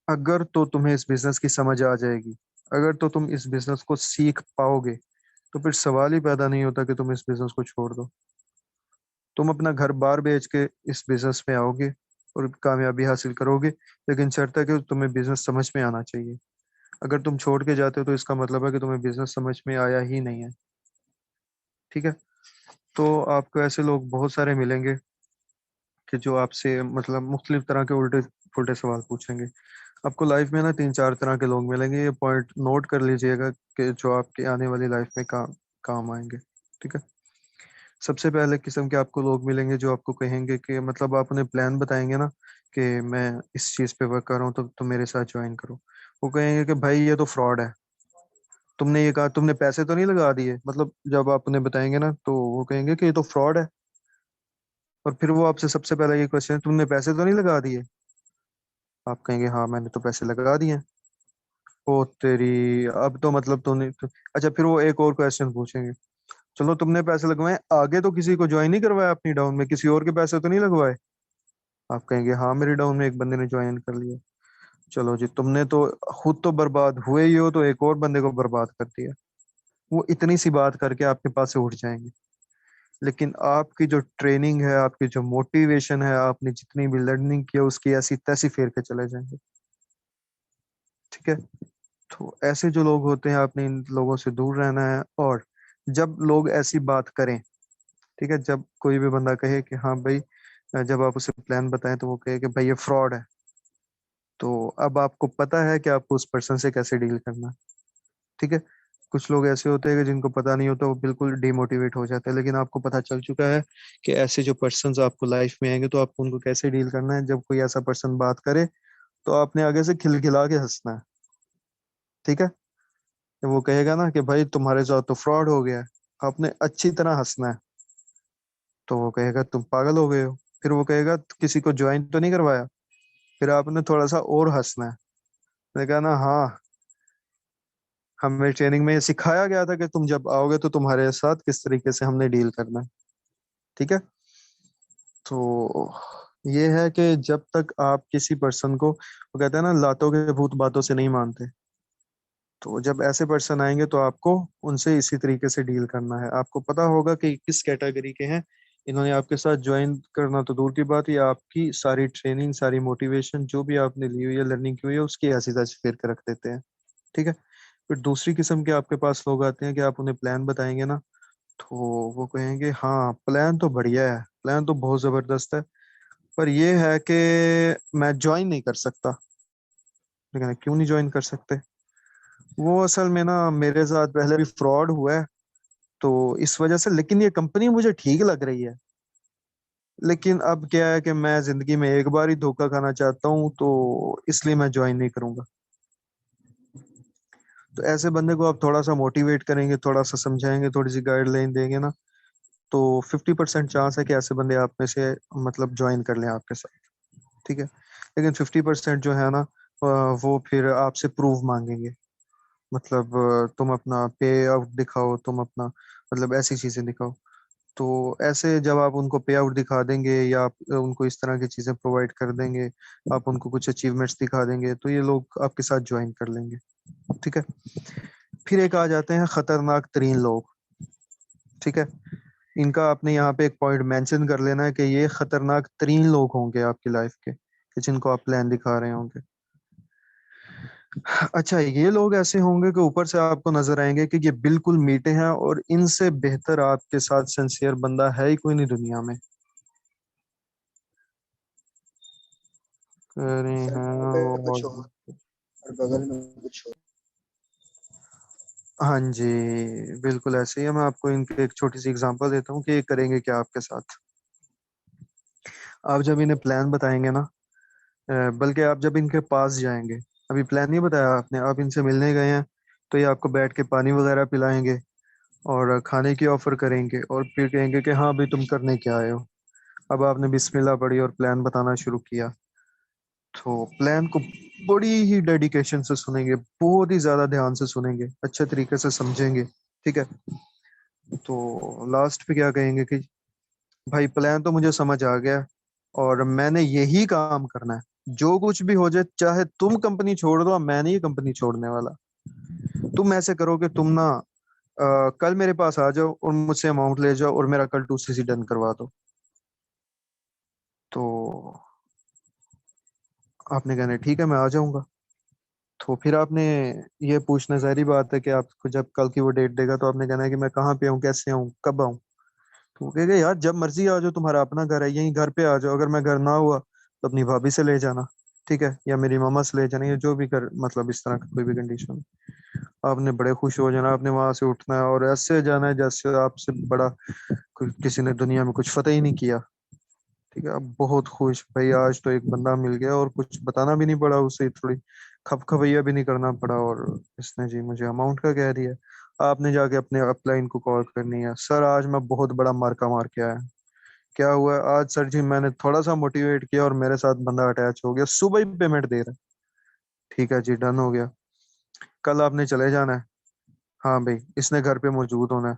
अगर तो तुम्हें इस बिजनेस की समझ आ जाएगी, अगर तो तुम इस बिजनेस को सीख पाओगे, तो फिर सवाल ही पैदा नहीं होता कि तुम इस बिजनेस को छोड़ दो। तुम अपना घर बार बेच के इस बिजनेस में आओगे और कामयाबी हासिल करोगे, लेकिन शर्त है कि तुम्हें बिजनेस समझ में आना चाहिए। अगर तुम छोड़ के जाते हो तो इसका मतलब है कि तुम्हें बिजनेस समझ में आया ही नहीं है। ठीक है। तो आपको ऐसे लोग बहुत सारे मिलेंगे कि जो आपसे मतलब मुख्तलिफ तरह के उल्टे पुल्टे सवाल पूछेंगे। आपको लाइफ में ना 3-4 तरह के लोग मिलेंगे, ये पॉइंट नोट कर लीजिएगा कि जो आपकी आने वाली लाइफ में काम आएंगे। ठीक है। सबसे पहले किस्म के आपको लोग मिलेंगे जो आपको कहेंगे कि मतलब आप उन्हें प्लान बताएंगे ना कि मैं इस चीज पे वर्क कर रहा हूँ तो तुम मेरे साथ ज्वाइन करो। वो कहेंगे कि भाई ये तो फ्रॉड है, तुमने ये कहा, तुमने पैसे तो नहीं लगा दिए। मतलब जब आप उन्हें बताएंगे ना तो वो कहेंगे कि ये तो फ्रॉड है। और फिर वो आपसे सबसे पहला ये क्वेश्चन, तुमने पैसे तो नहीं लगा दिए। आप कहेंगे हाँ मैंने तो पैसे लगा दिए हैं। ओ तेरी, अब तो मतलब तूने अच्छा, फिर वो एक और क्वेश्चन पूछेंगे, चलो तुमने पैसे लगवाए, आगे तो किसी को ज्वाइन नहीं करवाया अपनी डाउन में, किसी और के पैसे तो नहीं लगवाए। आप कहेंगे हाँ मेरी डाउन में एक बंदे ने ज्वाइन कर लिया। चलो जी, तुमने तो खुद तो बर्बाद हुए ही हो, तो एक और बंदे को बर्बाद कर दिया। वो इतनी सी बात करके आपके पास से उठ जाएंगे। लेकिन आपकी जो ट्रेनिंग है, आपकी जो मोटिवेशन है, आपने जितनी भी लर्निंग की है उसकी ऐसी तैसी फेर के चले जाएंगे। ठीक है। तो ऐसे जो लोग होते हैं, आपने इन लोगों से दूर रहना है। और जब लोग ऐसी बात करें, ठीक है, जब कोई भी बंदा कहे कि हाँ भाई, जब आप उसे प्लान बताएं तो वो कहे कि भाई ये फ्रॉड है, तो अब आपको पता है कि आपको उस पर्सन से कैसे डील करना है। ठीक है। कुछ लोग ऐसे होते हैं कि जिनको पता नहीं होता, वो बिल्कुल डिमोटिवेट हो जाते हैं, लेकिन आपको पता चल चुका है कि ऐसे जो पर्सन आपको लाइफ में आएंगे तो आपको उनको कैसे डील करना है। जब कोई ऐसा पर्सन बात करे तो आपने आगे से खिलखिला के हंसना है। ठीक है। जब वो कहेगा ना कि भाई तुम्हारे साथ तो फ्रॉड हो गया है, आपने अच्छी तरह हंसना है। तो वो कहेगा तुम पागल हो गए हो। फिर वो कहेगा किसी को ज्वाइन तो नहीं करवाया। फिर आपने थोड़ा सा और हंसना है। मैंने कहा ना हाँ, हमें ट्रेनिंग में ये सिखाया गया था कि तुम जब आओगे तो तुम्हारे साथ किस तरीके से हमने डील करना है। ठीक है। तो ये है कि जब तक आप किसी पर्सन को, वो कहते हैं ना लातों के भूत बातों से नहीं मानते, तो जब ऐसे पर्सन आएंगे तो आपको उनसे इसी तरीके से डील करना है। आपको पता होगा कि किस कैटेगरी के हैं। इन्होंने आपके साथ ज्वाइन करना तो दूर की बात, ये आपकी सारी ट्रेनिंग, सारी मोटिवेशन जो भी आपने ली हुई है, लर्निंग की हुई है, उसकी ऐसी तैसी फेर के रख देते हैं। ठीक है। फिर दूसरी किस्म के आपके पास लोग आते हैं कि आप उन्हें प्लान बताएंगे ना तो वो कहेंगे हाँ प्लान तो बढ़िया है, प्लान तो बहुत जबरदस्त है, पर ये है कि मैं ज्वाइन नहीं कर सकता। लेकिन क्यों नहीं ज्वाइन कर सकते? वो असल में ना मेरे साथ पहले भी फ्रॉड हुआ है, तो इस वजह से, लेकिन ये कंपनी मुझे ठीक लग रही है। लेकिन अब क्या है कि मैं जिंदगी में एक बार ही धोखा खाना चाहता हूँ, तो इसलिए मैं ज्वाइन नहीं करूंगा। तो ऐसे बंदे को आप थोड़ा सा मोटिवेट करेंगे, थोड़ा सा समझाएंगे, थोड़ी सी गाइडलाइन देंगे ना, तो 50% चांस है कि ऐसे बंदे आप में से मतलब ज्वाइन कर लें आपके साथ। ठीक है। लेकिन 50% जो है ना, वो फिर आपसे प्रूफ मांगेंगे। मतलब तुम अपना पे आउट दिखाओ, तुम अपना मतलब ऐसी चीजें दिखाओ। तो ऐसे जब आप उनको पे आउट दिखा देंगे या आप उनको इस तरह की चीजें प्रोवाइड कर देंगे, आप उनको कुछ अचीवमेंट्स दिखा देंगे, तो ये लोग आपके साथ ज्वाइन कर लेंगे। ठीक है। फिर एक आ जाते हैं खतरनाक तरीन लोग। ठीक है। इनका आपने यहाँ पे एक पॉइंट मेंशन कर लेना है कि ये खतरनाक तरीन लोग होंगे आपकी लाइफ के, कि जिनको आप प्लान दिखा रहे होंगे। अच्छा, ये लोग ऐसे होंगे कि ऊपर से आपको नजर आएंगे कि ये बिल्कुल मीठे हैं और इनसे बेहतर आपके साथ सिंसियर बंदा है ही कोई नहीं दुनिया में। कह रहे सर हैं मुंह पे कुछ वो। और बगल में कुछ और। हाँ जी, बिल्कुल ऐसे ही है। मैं आपको इनकी एक छोटी सी एग्जांपल देता हूँ कि ये करेंगे क्या आपके साथ। आप जब इन्हें प्लान बताएंगे ना, बल्कि आप जब इनके पास जाएंगे, अभी प्लान नहीं बताया आपने, आप इनसे मिलने गए हैं, तो ये आपको बैठ के पानी वगैरह पिलाएंगे और खाने की ऑफर करेंगे और फिर कहेंगे कि हाँ भाई तुम करने क्या आए हो। अब आपने बिस्मिल्लाह पढ़ी और प्लान बताना शुरू किया, तो प्लान को बड़ी ही डेडिकेशन से सुनेंगे, बहुत ही ज्यादा ध्यान से सुनेंगे, अच्छे तरीके से समझेंगे। ठीक है। तो लास्ट पे क्या कहेंगे कि भाई प्लान तो मुझे समझ आ गया और मैंने यही काम करना है, जो कुछ भी हो जाए, चाहे तुम कंपनी छोड़ दो, मैं नहीं कंपनी छोड़ने वाला। तुम ऐसे करो कि तुम ना कल मेरे पास आ जाओ और मुझसे अमाउंट ले जाओ और मेरा कल 2cc डन करवा दो। तो आपने कहना है, ठीक है मैं आ जाऊंगा। तो फिर आपने ये पूछना, जारी बात है कि आपको जब कल की वो डेट देगा तो आपने कहना है कि मैं कहाँ पे आऊँ, कैसे आऊँ, कब आऊँ। तो वो कहेगा यार जब मर्जी आ जाओ, तुम्हारा अपना घर है, यहीं घर पे आ जाओ, अगर मैं घर ना हुआ तो अपनी भाभी से ले जाना। ठीक है, या मेरी मामा से ले जाना, या जो भी कर, मतलब इस तरह का कोई भी कंडीशन, आपने बड़े खुश हो जाना, आपने वहां से उठना है और ऐसे जाना है जैसे आपसे बड़ा किसी ने दुनिया में कुछ फतेह ही नहीं किया। ठीक है, आप बहुत खुश, भाई आज तो एक बंदा मिल गया और कुछ बताना भी नहीं पड़ा उसे, थोड़ी खपखपैया भी नहीं करना पड़ा, और इसने जी मुझे अमाउंट का कह दिया। आपने जाके अपने अपलाइन को कॉल करनी है, सर आज मैं बहुत बड़ा मार्का मार के आया। क्या हुआ है? आज सर जी मैंने थोड़ा सा मोटिवेट किया और मेरे साथ बंदा अटैच हो गया, सुबह ही पेमेंट दे रहा है। ठीक है जी, डन हो गया। कल आपने चले जाना है, हाँ भाई इसने घर पे मौजूद होना है,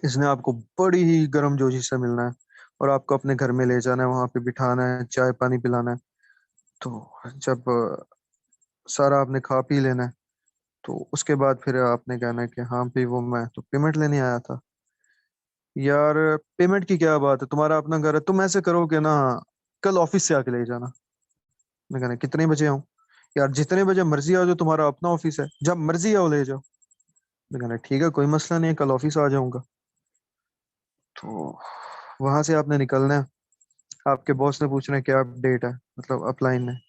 इसने आपको बड़ी ही गर्मजोशी से मिलना है और आपको अपने घर में ले जाना है, वहां पे बिठाना है, चाय पानी पिलाना है। तो जब सारा आपने खा पी लेना है, तो उसके बाद फिर आपने कहना है कि हाँ भाई वो मैं तो पेमेंट लेने आया था। यार पेमेंट की क्या बात है, तुम्हारा अपना घर है, तुम ऐसे करोगे ना, कल ऑफिस से आके ले जाना। मैं कहना कितने बजे आऊँ? यार जितने बजे मर्जी आ जाओ, तुम्हारा अपना ऑफिस है, जब मर्जी आओ ले जाओ। मैं कहना ठीक है कोई मसला नहीं है, कल ऑफिस आ जाऊंगा। तो वहां से आपने निकलना है, आपके बॉस ने पूछना है क्या अपडेट है, मतलब अपलाइन है।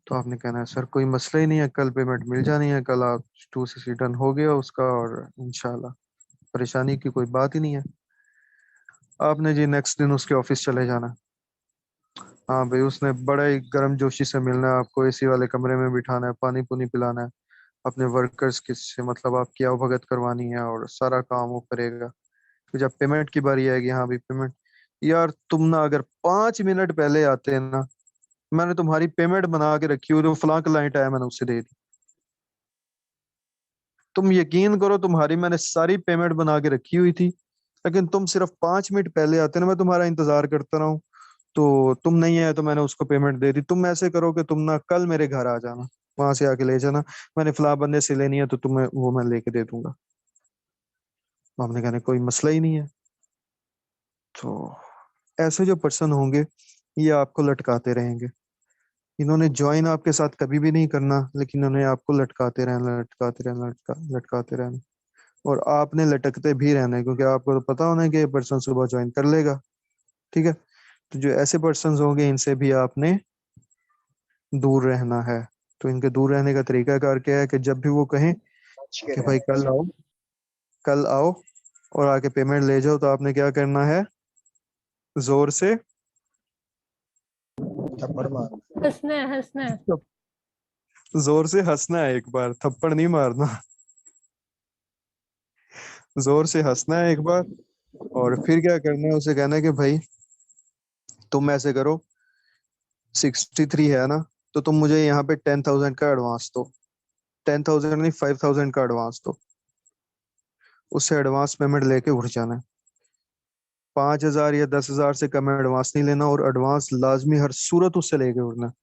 तो आपने कहना है सर कोई मसला ही नहीं है, कल पेमेंट मिल जानी है, कल आप 2 CC डन हो गया उसका, और इंशाल्लाह परेशानी की कोई बात ही नहीं है। आपने जी नेक्स्ट दिन उसके ऑफिस चले जाना। हाँ भाई उसने बड़ा ही गर्म जोशी से मिलना है आपको, एसी वाले कमरे में बिठाना है, पानी पुनी पिलाना है, अपने वर्कर्स के से मतलब आपकी आवभगत करवानी है और सारा काम वो करेगा। फिर जब पेमेंट की बारी आएगी, हाँ भाई पेमेंट, यार तुम ना अगर 5 मिनट पहले आते हैं ना, मैंने तुम्हारी पेमेंट बना के रखी हुई, तो फलां क्लाइंट आया मैंने उससे दे दी। तुम यकीन करो, तुम्हारी मैंने सारी पेमेंट बना के रखी हुई थी, लेकिन तुम सिर्फ 5 मिनट पहले आते ना, मैं तुम्हारा इंतजार करता रहा हूँ, तो तुम नहीं आए तो मैंने उसको पेमेंट दे दी। तुम ऐसे करो कि तुम ना कल मेरे घर आ जाना, वहां से आके ले जाना, मैंने फलां बंदे से लेनी है तो तुम्हें वो मैं लेके दे दूंगा। तो हमने कहने कोई मसला ही नहीं है। तो ऐसे जो पर्सन होंगे, ये आपको लटकाते रहेंगे। इन्होंने ज्वाइन आपके साथ कभी भी नहीं करना, लेकिन इन्होंने आपको लटकाते रहना, लटकाते रहना, लटकाते रहना, और आपने लटकते भी रहना है, क्योंकि आपको तो पता होना है कि ये पर्सन सुबह ज्वाइन कर लेगा। ठीक है, तो जो ऐसे पर्सन होंगे इनसे भी आपने दूर रहना है। तो इनके दूर रहने का तरीका कार क्या है कि जब भी वो कहें बच के कि भाई रहना है कल सर। आओ, कल आओ और आके पेमेंट ले जाओ, तो आपने क्या करना है, जोर से थप्पड़ मारना। हंसना है, हंसना है। जोर से हंसना है, एक बार थप्पड़ नहीं मारना। जोर से हंसना है एक बार, और फिर क्या करना है, उसे कहना है कि भाई तुम ऐसे करो, 63 है ना, तो तुम मुझे यहाँ पे 10,000 का एडवांस दो। 10,000 नहीं, 5,000 का एडवांस दो। उससे एडवांस पेमेंट लेके उठ जाना है। 5,000 या 10,000 से कम एडवांस नहीं लेना, और एडवांस लाजमी हर सूरत उससे लेके उठना है।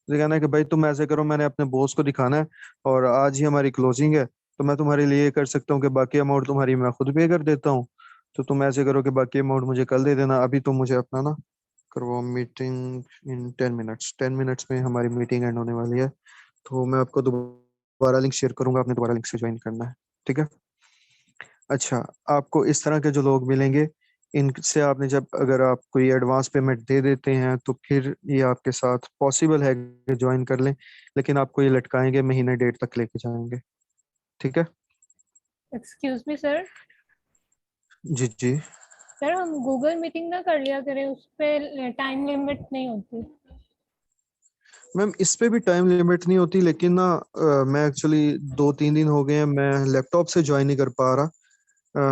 तो कहना है कि भाई तुम ऐसे करो, मैंने अपने बॉस को दिखाना है और आज ही हमारी क्लोजिंग है, तो मैं तुम्हारे लिए ये कर सकता हूँ कि बाकी अमाउंट तुम्हारी मैं खुद पे कर देता हूँ। तो तुम ऐसे करो कि बाकी अमाउंट मुझे कल दे देना, अभी तुम मुझे अपना ना करवाओ मीटिंग इन 10 मिनट्स। 10 मिनट्स में हमारी मीटिंग एंड होने वाली है, तो मैं आपको दोबारा लिंक शेयर करूंगा, आपने दोबारा लिंक से ज्वाइन करना है। ठीक है। अच्छा, आपको इस तरह के जो लोग मिलेंगे, इनसे आपने जब अगर आप कोई एडवांस पेमेंट दे देते हैं, तो फिर ये आपके साथ पॉसिबल है कि ज्वाइन कर लें, लेकिन आपको ये लटकाएंगे, महीने डेढ़ तक लेके जाएंगे। ठीक है। Excuse me sir. जी जी। सर हम गूगल मीटिंग ना कर लिया करें, उस पे टाइम लिमिट नहीं होती। मैम इस पे भी टाइम लिमिट नहीं होती, लेकिन ना मैं एक्चुअली 2-3 दिन हो गए हैं, मैं लैपटॉप से ज्वाइन नहीं कर पा रहा।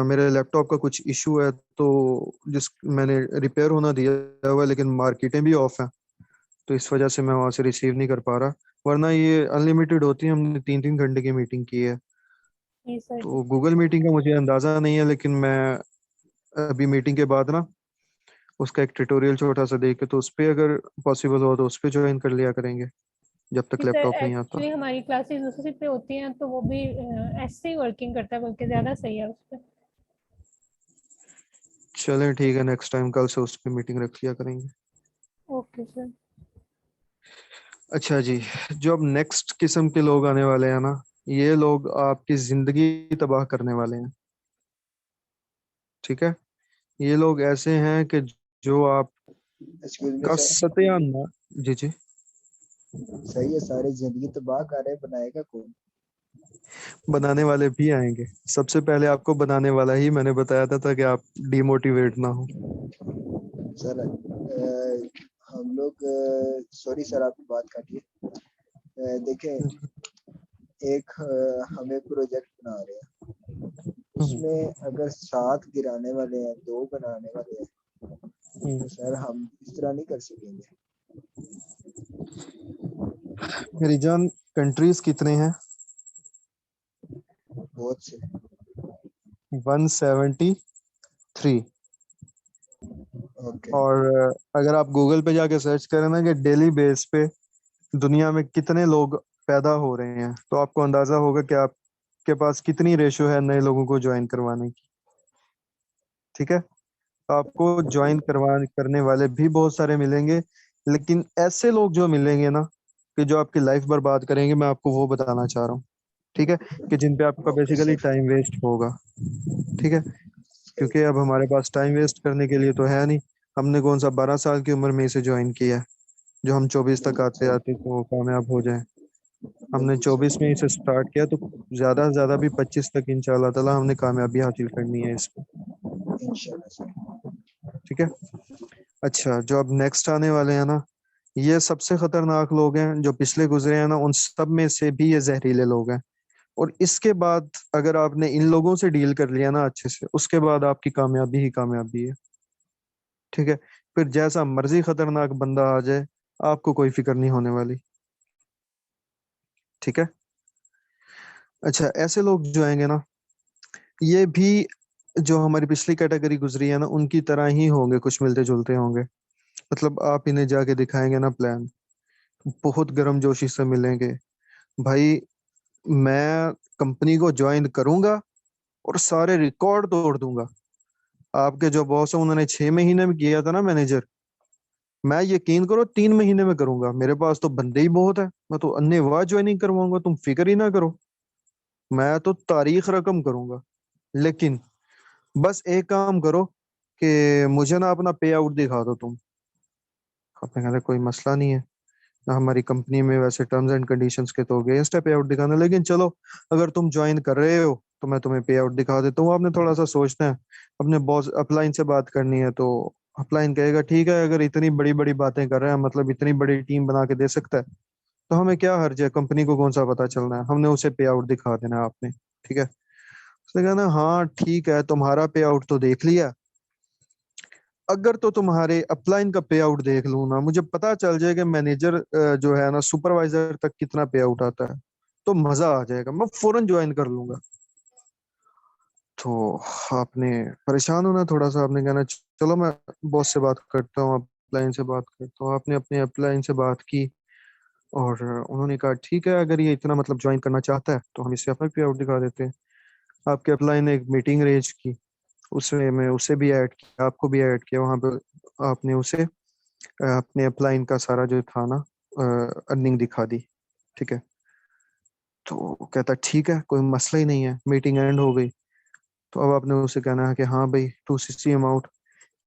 मेरे लैपटॉप का कुछ इशू है, तो जिस मैंने रिपेयर होना दिया हुआ है, लेकिन मार्केटें भी ऑफ हैं, तो इस वजह से मैं वहां से रिसीव नहीं कर पा रहा। वरना ये अनलिमिटेड होती है, हमने 3-3 घंटे की मीटिंग की है। जी सर जी। तो गूगल मीटिंग का मुझे अंदाजा नहीं है, लेकिन मैं अभी मीटिंग के बाद ना उसका एक ट्यूटोरियल छोटा सा देख के, तो उस पे अगर पॉसिबल हो तो उस पे ज्वाइन कर लिया करेंगे, जब जी तक सर, लैपटॉप नहीं आता। एक्चुअली हमारी क्लासेस उसी पे होती हैं, तो वो भी ऐसे ही वर्किंग करता है, बल्कि ज़्यादा सही है उस पर। चलें ठीक है, नेक्स्ट टाइम कल से उस पे मीटिंग रख लिया करेंगे। Okay sir. अच्छा जी, जो अब नेक्स्ट किस्म के लोग आने वाले हैं ना, ये लोग आपकी जिंदगी तबाह करने वाले हैं। ठीक है, ये लोग ऐसे हैं कि जो आपका एक्सक्यूज मी सर। सत्यान जी जी। सही है, सारी जिंदगी तबाह कर रहे हैं, बनाएगा कौन? बनाने वाले भी आएंगे। सबसे पहले आपको बनाने वाला ही मैंने बताया था ताकि आप डिमोटिवेट ना हो। सर हम लोग, सॉरी सर आपकी बात काटिए। देखें, एक हमें प्रोजेक्ट बना रहे हैं, हम्म, उसमें अगर 7 गिराने वाले हैं, 2 बनाने वाले हैं, हम्म। तो सर हम इस तरह नहीं कर सकेंगे। मेरी जान, कंट्रीज कितने हैं? बहुत से। 173। ओके। और अगर आप गूगल पे जाके सर्च करें ना कि डेली बेस पे दुनिया में कितने लोग पैदा हो रहे हैं, तो आपको अंदाजा होगा कि आपके पास कितनी रेशो है नए लोगों को ज्वाइन करवाने की। ठीक है, आपको ज्वाइन करने वाले भी बहुत सारे मिलेंगे, लेकिन ऐसे लोग जो मिलेंगे ना कि जो आपकी लाइफ बर्बाद करेंगे, मैं आपको वो बताना चाह रहा हूँ। ठीक है, कि जिन पे आपका okay basically sir. Time waste होगा। ठीक है, सही क्योंकि अब हमारे पास टाइम वेस्ट करने के लिए तो है नहीं। हमने कौन सा 12 साल की उम्र में इसे ज्वाइन किया है जो हम 24 तक बिल्कुल आते सही। आते तो कामयाब हो जाए। हमने बिल्कुल 24 में सही। इसे स्टार्ट किया, तो ज्यादा से ज्यादा भी 25 तक इंशाल्लाह ताला हमने कामयाबी हासिल करनी है इसमें। इंशाल्लाह सर। ठीक है। अच्छा, जो अब नेक्स्ट आने वाले हैं ना, ये सबसे खतरनाक लोग हैं जो पिछले गुजरे हैं ना, उन सब में से भी ये जहरीले लोग हैं। और इसके बाद अगर आपने इन लोगों से डील कर लिया ना अच्छे से, उसके बाद आपकी कामयाबी ही कामयाबी है। ठीक है, फिर जैसा मर्जी खतरनाक बंदा आ जाए, आपको कोई फिक्र नहीं होने वाली। ठीक है। अच्छा, ऐसे लोग जो आएंगे ना, ये भी जो हमारी पिछली कैटेगरी गुजरी है ना, उनकी तरह ही होंगे, कुछ मिलते जुलते होंगे। मतलब आप इन्हें जाके दिखाएंगे ना प्लान, बहुत गर्मजोशी से मिलेंगे। भाई, मैं कंपनी को ज्वाइन करूंगा और सारे रिकॉर्ड तोड़ दूंगा। आपके जो बॉस है उन्होंने 6 महीने में किया था ना मैनेजर, मैं यकीन करो 3 महीने में करूंगा। मेरे पास तो बंदे ही बहुत है, मैं तो अन्य ज्वाइनिंग करवाऊंगा, तुम फिक्र ही ना करो। मैं तो तारीख रकम करूंगा। लेकिन बस एक काम करो कि मुझे ना अपना पे आउट दिखा दो तुम। आपने कहा कोई मसला नहीं है, हमारी कंपनी में वैसे टर्म्स एंड कंडीशंस के तो अगेंस्ट है पे आउट दिखाना, लेकिन चलो अगर तुम ज्वाइन कर रहे हो तो मैं तुम्हें पे आउट दिखा देता हूँ। आपने थोड़ा सा सोचना है, अपने बॉस अपलाइन से बात करनी है, तो अपलाइन कहेगा ठीक है, अगर इतनी बड़ी बड़ी बातें कर रहे हैं, मतलब इतनी बड़ी टीम बना के दे सकता है, तो हमें क्या हर्ज है, कंपनी को कौन सा पता चलना है, हमने उसे पे आउट दिखा देना है आपने। ठीक है, उसने कहा ना हाँ ठीक है, तुम्हारा पे आउट तो देख लिया, अगर तो तुम्हारे अपलाइन का पे आउट देख लूँ ना, मुझे पता चल जाएगा मैनेजर जो है ना सुपरवाइजर तक कितना पे आउट आता है, तो मजा आ जाएगा, मैं फौरन ज्वाइन कर लूंगा। तो आपने परेशान होना थोड़ा सा, आपने कहना चलो मैं बॉस से बात करता हूँ, अपलाइन से बात करता हूँ। आपने अपने अपलाइन से बात की और उन्होंने कहा ठीक है, अगर ये इतना मतलब ज्वाइन करना चाहता है तो हम इसे अपना पे आउट दिखा देते हैं। आपके अपलाइन ने एक मीटिंग अरेंज की, उसमें मैं उसे भी ऐड किया, आपको भी ऐड किया वहां पे। आपने उसे अपने अपलाइन का सारा जो था ना अर्निंग दिखा दी। ठीक है, तो कहता ठीक है, कोई मसला ही नहीं है। मीटिंग एंड हो गई, तो अब आपने उसे कहना है कि हाँ भाई 260 अमाउंट।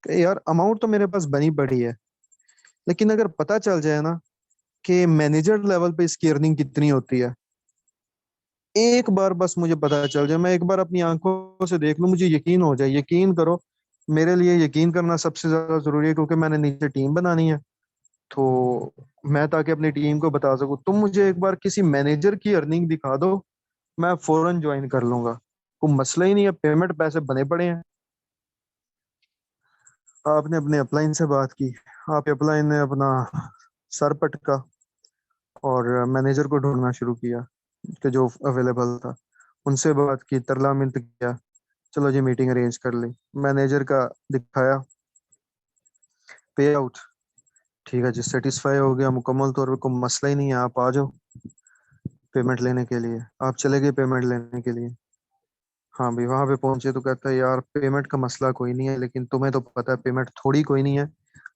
यार अमाउंट तो मेरे पास बनी पड़ी है, लेकिन अगर पता चल जाए ना कि मैनेजर लेवल पे इसकी अर्निंग कितनी होती है, एक बार बस मुझे पता चल जाए, मैं एक बार अपनी आंखों से देख लूं, मुझे यकीन हो जाए, यकीन करो, मेरे लिए यकीन करना सबसे ज्यादा जरूरी है, क्योंकि मैंने नीचे टीम बनानी है। तो मैं ताकि अपनी टीम को बता सकूं, तुम मुझे एक बार किसी मैनेजर की अर्निंग दिखा दो, मैं फौरन ज्वाइन कर लूंगा, कोई मसला ही नहीं है, पेमेंट पैसे बने पड़े हैं। आपने अपने अपलाइन से बात की, आप अपलाइन ने अपना सर पटका और मैनेजर को ढूंढना शुरू किया कि जो अवेलेबल था। उनसे बात की, तरला मिन्त किया, चलो जी मीटिंग अरेंज कर ली, मैनेजर का दिखाया पे आउट। ठीक है जी, सेटिस्फाई हो गया मुकम्मल तौर पे, कोई मसला ही नहीं है, आप आ जाओ पेमेंट लेने के लिए। आप चले गए पेमेंट लेने के लिए। हाँ भाई, वहां पे पहुंचे तो कहता है यार पेमेंट का मसला कोई नहीं है, लेकिन तुम्हें तो पता है पेमेंट थोड़ी कोई नहीं है,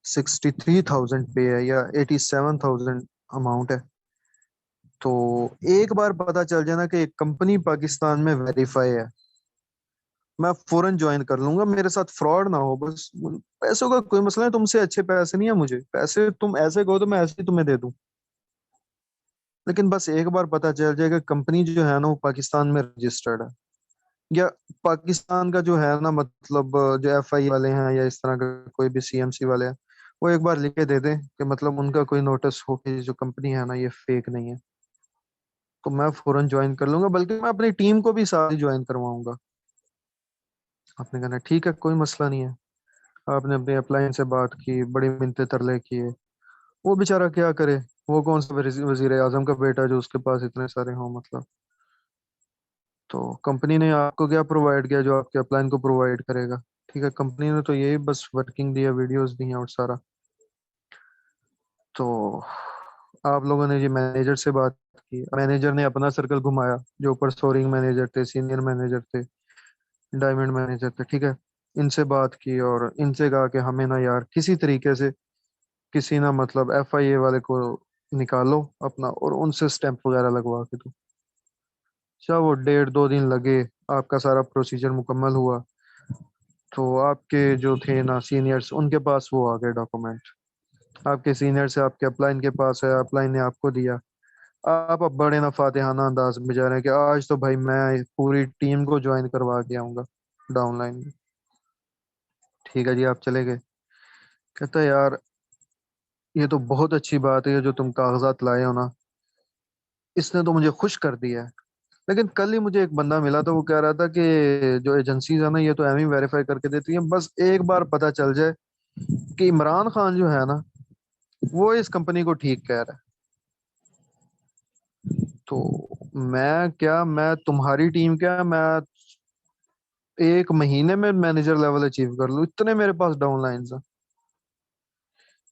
63,000 पे है या 87,000 अमाउंट है। तो एक बार पता चल जाए ना कि कंपनी पाकिस्तान में वेरीफाई है, मैं फौरन ज्वाइन कर लूंगा, मेरे साथ फ्रॉड ना हो बस। पैसों का कोई मसला है, तुमसे अच्छे पैसे नहीं है मुझे, पैसे तुम ऐसे कहो तो मैं ऐसे ही तुम्हें दे दूं। लेकिन बस एक बार पता चल जाएगा कंपनी जो है ना वो पाकिस्तान में रजिस्टर्ड है, या पाकिस्तान का जो है ना मतलब जो FI वाले हैं या इस तरह का कोई भी CMC वाले हैं, वो एक बार लिख के दे दें कि मतलब उनका कोई नोटिस हो कि जो कंपनी है ना ये फेक नहीं है, तो मैं फौरन ज्वाइन कर लूंगा, बल्कि मैं अपनी टीम को भी साथ ही ज्वाइन करवाऊंगा। आपने कहना ठीक है, कोई मसला नहीं है। आपने अपने अपलाइन से बात की, बड़ी मिन्नतें तरले किए, वो बेचारा क्या करे, वो कौन सा वजीर आजम का बेटा जो उसके पास इतने सारे हों मतलब। तो कंपनी ने आपको क्या प्रोवाइड किया जो आपके अपलाइन को प्रोवाइड करेगा? ठीक है, कंपनी ने तो यही बस वर्किंग दिया, वीडियोस दी हैं और सारा। तो आप लोगों ने जी मैनेजर से बात की, मैनेजर ने अपना सर्कल घुमाया, जो ऊपर सोरिंग मैनेजर थे, सीनियर मैनेजर थे, डायमंड मैनेजर थे, ठीक है, इनसे बात की और इनसे कहा कि हमें ना यार किसी तरीके से किसी ना मतलब FIA वाले को निकालो अपना और उनसे स्टैंप वगैरह लगवा के दो। अच्छा, वो 1.5-2 दिन लगे, आपका सारा प्रोसीजर मुकम्मल हुआ, तो आपके जो थे ना सीनियर्स, उनके पास वो आ गए डॉक्यूमेंट, आपके सीनियर से आपके अपलाइन के पास है, अपलाइन ने आपको दिया। आप अब बड़े ना फातिहाना अंदाज में जा रहे हैं कि आज तो भाई मैं पूरी टीम को ज्वाइन करवा के आऊंगा डाउनलाइन में। ठीक है जी, आप चले गए। कहता है यार ये तो बहुत अच्छी बात है, ये जो तुम कागजात लाए हो ना, इसने तो मुझे खुश कर दिया है। लेकिन कल ही मुझे एक बंदा मिला था, वो कह रहा था कि जो एजेंसीज है ना ये तो एम ही वेरीफाई करके देती हैं, बस एक बार पता चल जाए कि इमरान खान जो है ना वो इस कंपनी को ठीक कह रहा है। तो मैं क्या, मैं तुम्हारी टीम क्या, मैं 1 महीने में मैनेजर लेवल अचीव कर लूँ, इतने मेरे पास डाउनलाइन है।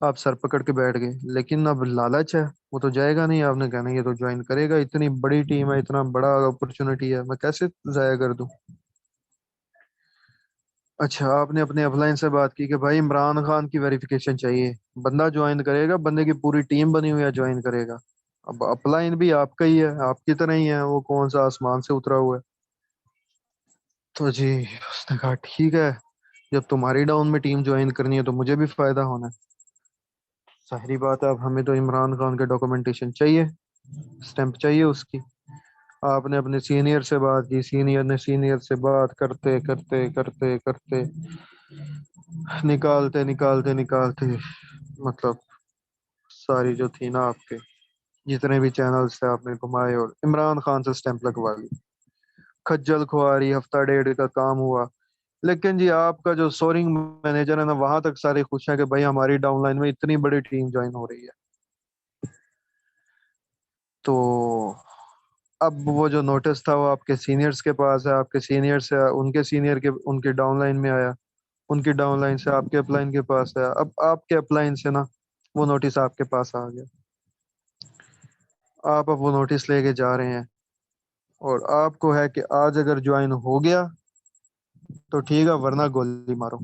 आप सर पकड़ के बैठ गए, लेकिन अब लालच है, वो तो जाएगा नहीं, आपने कहना ये तो ज्वाइन करेगा, इतनी बड़ी टीम है, इतना बड़ा अपॉर्चुनिटी है, मैं कैसे जाया कर दूं। अच्छा, आपने अपने अपलाइन से बात की कि भाई इमरान खान की वेरिफिकेशन चाहिए, बंदा ज्वाइन करेगा, बंदे की पूरी टीम बनी हुई है, ज्वाइन करेगा। अब अपलाइन भी आपका ही है, आपकी तरह ही है, वो कौन सा आसमान से उतरा हुआ है। तो जी उसने कहा ठीक है, जब तुम्हारी डाउन में टीम ज्वाइन करनी है तो मुझे भी फायदा होना है। साहरी बात है, अब हमें तो इमरान खान के डॉक्यूमेंटेशन चाहिए, स्टैंप चाहिए उसकी। आपने अपने सीनियर से बात की, सीनियर ने सीनियर से बात करते करते करते करते निकालते निकालते निकालते मतलब सारी जो थी ना आपके जितने भी चैनल्स थे आपने घुमाए और इमरान खान से स्टैंप लगवा ली। खज्जल खुआरी हफ्ता डेढ़ का काम हुआ, लेकिन जी आपका जो सोरिंग मैनेजर है ना वहां तक सारे खुश हैं कि भाई हमारी डाउनलाइन में इतनी बड़ी टीम ज्वाइन हो रही है। तो अब वो जो नोटिस था वो आपके सीनियर्स के पास है, आपके सीनियर से उनके सीनियर के उनके डाउनलाइन में आया, उनकी डाउनलाइन से आपके अपलाइन के पास है, अब आपके अपलाइन से ना वो नोटिस आपके पास आ गया। आप अब वो नोटिस लेके जा रहे हैं और आपको है कि आज अगर ज्वाइन हो गया तो ठीक है, वरना गोली मारो।